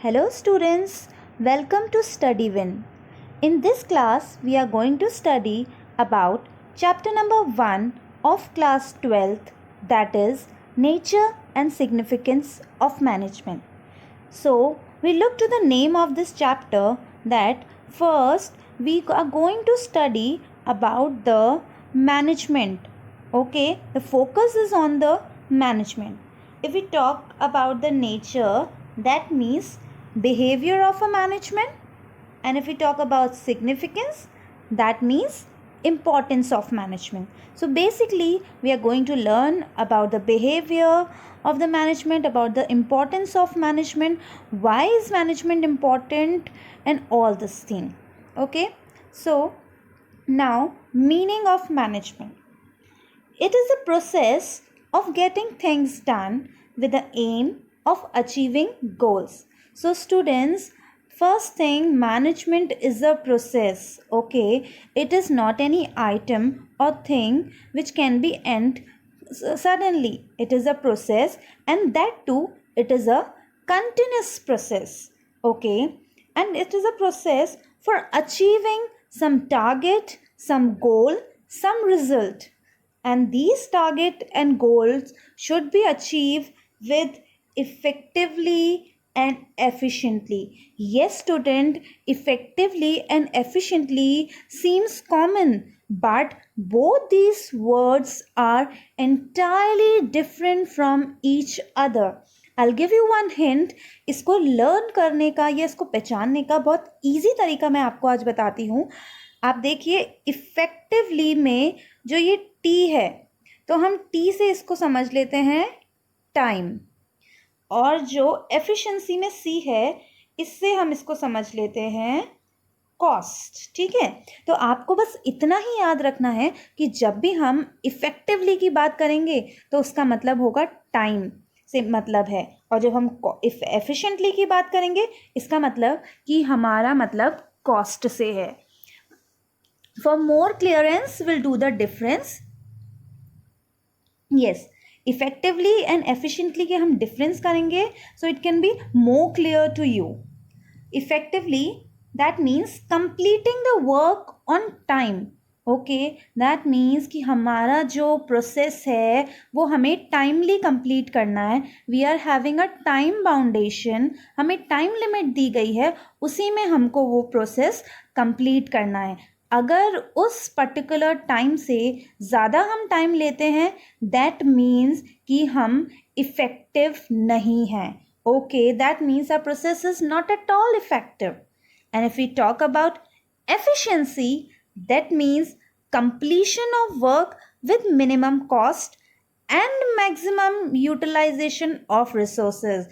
Hello students, welcome to StudyWin. In this class, we are going to study about chapter number 1 of class 12th, that is Nature and Significance of Management. So, we look to the name of this chapter that first we are going to study about the management. Okay, the focus is on the management. If we talk about the nature, that means behavior of a management, and if we talk about significance, that means importance of management. So basically we are going to learn about the behavior of the management, about the importance of management, why is management important, and all this thing. Okay, so now meaning of management. It is a process of getting things done with the aim of achieving goals. So students, first thing, management is a process. Okay, it is not any item or thing which can be end suddenly. It is a process, and that too it is a continuous process. Okay, and it is a process for achieving some target, some goal, some result, and these target and goals should be achieved with effectively and efficiently. Yes student, effectively and efficiently seems common, but both these words are entirely different from each other. I'll give you one hint. इसको learn करने का या इसको पहचानने का बहुत easy तरीका मैं आपको आज बताती हूँ. आप देखिए, इफेक्टिवली में जो ये टी है, तो हम टी से इसको समझ लेते हैं टाइम, और जो एफिशिएंसी में सी है, इससे हम इसको समझ लेते हैं कॉस्ट. ठीक है, तो आपको बस इतना ही याद रखना है कि जब भी हम इफेक्टिवली की बात करेंगे तो उसका मतलब होगा टाइम से मतलब है, और जब हम एफिशिएंटली की बात करेंगे इसका मतलब कि हमारा मतलब कॉस्ट से है. For more clearance, we'll do the difference. Yes, effectively and efficiently के हम difference करेंगे, so it can be more clear to you. Effectively, that means completing the work on time. Okay, that means कि हमारा जो process है वो हमें timely complete करना है. We are having a time boundation. हमें time limit दी गई है, उसी में हमको वो process complete करना है. अगर उस पर्टिकुलर टाइम से ज़्यादा हम टाइम लेते हैं, दैट मीन्स कि हम इफ़ेक्टिव नहीं हैं. Okay, that means our process is not at all effective. And if we talk about efficiency, that means completion of work with minimum cost and maximum utilization of resources.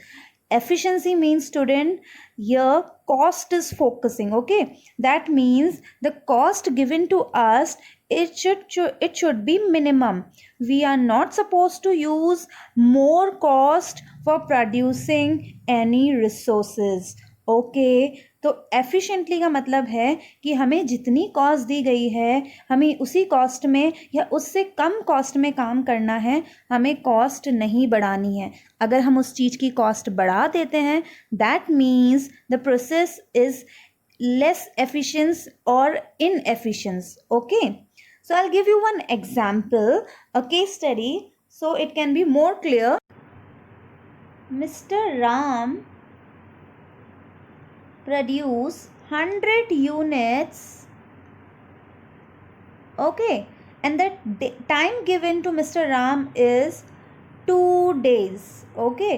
Efficiency means, student, here cost is focusing. Okay, that means the cost given to us, it should be minimum. We are not supposed to use more cost for producing any resources. Okay, तो efficiently का मतलब है कि हमें जितनी cost दी गई है, हमें उसी कॉस्ट में या उससे कम कॉस्ट में काम करना है. हमें कॉस्ट नहीं बढ़ानी है. अगर हम उस चीज़ की कॉस्ट बढ़ा देते हैं, that means the process is less efficiency और inefficiency. Okay, so I will give you one example, a case study, so it can be more clear. Mr. Ram produce 100 units. Okay, and the time given to Mr. Ram is 2 days. Okay,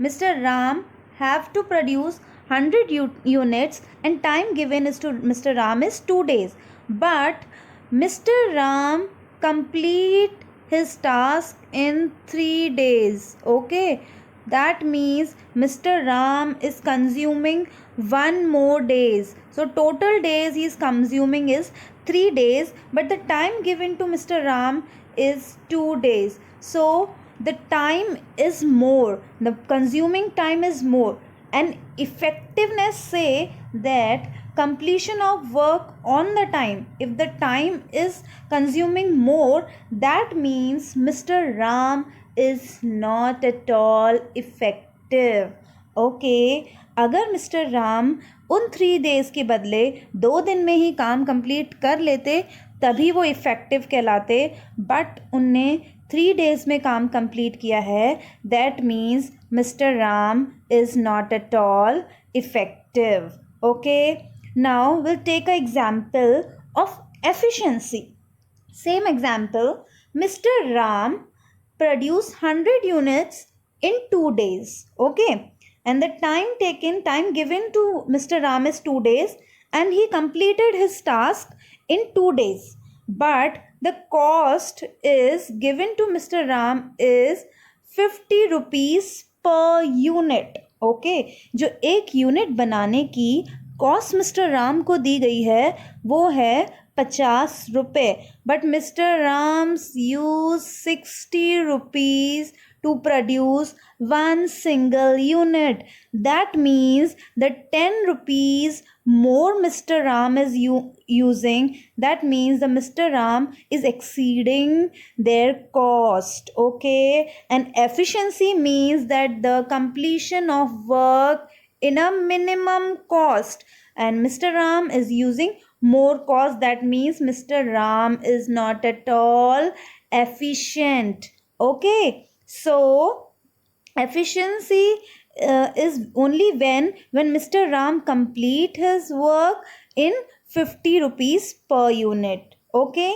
Mr. Ram have to produce 100 units and time given is to Mr. Ram is 2 days, but Mr. Ram complete his task in 3 days. Okay, that means Mr. Ram is consuming 1 more days. So total days he is consuming is 3 days, but the time given to Mr. Ram is 2 days. So the time is more, the consuming time is more, and effectiveness say that completion of work on the time. If the time is consuming more, that means Mr. Ram is not at all effective. Okay, अगर mister Ram उन 3 days के बदले 2 दिन में ही काम complete कर लेते तभी वो इफ़ेक्टिव कहलाते, बट उनने 3 डेज में काम कंप्लीट किया है, that means mister Ram is not at all effective. Okay, now will take a example of efficiency. Same example, Mr. Ram produced 100 units in 2 days. Okay, and the time given to Mr. Ram is 2 days, and he completed his task in 2 days. But the cost is given to Mr. Ram is 50 rupees per unit. Okay, जो एक unit बनाने की cost mister Ram को दी गई है वो है 50 रुपये, but mister Ram's use 60 rupees to produce one single unit. That means the 10 rupees more Mr. Ram is using, that means the Mr. Ram is exceeding their cost. Okay, and efficiency means that the completion of work in a minimum cost, and Mr. Ram is using more cost. That means Mr. Ram is not at all efficient. Okay, so efficiency is only when Mr. Ram complete his work in 50 rupees per unit. Okay.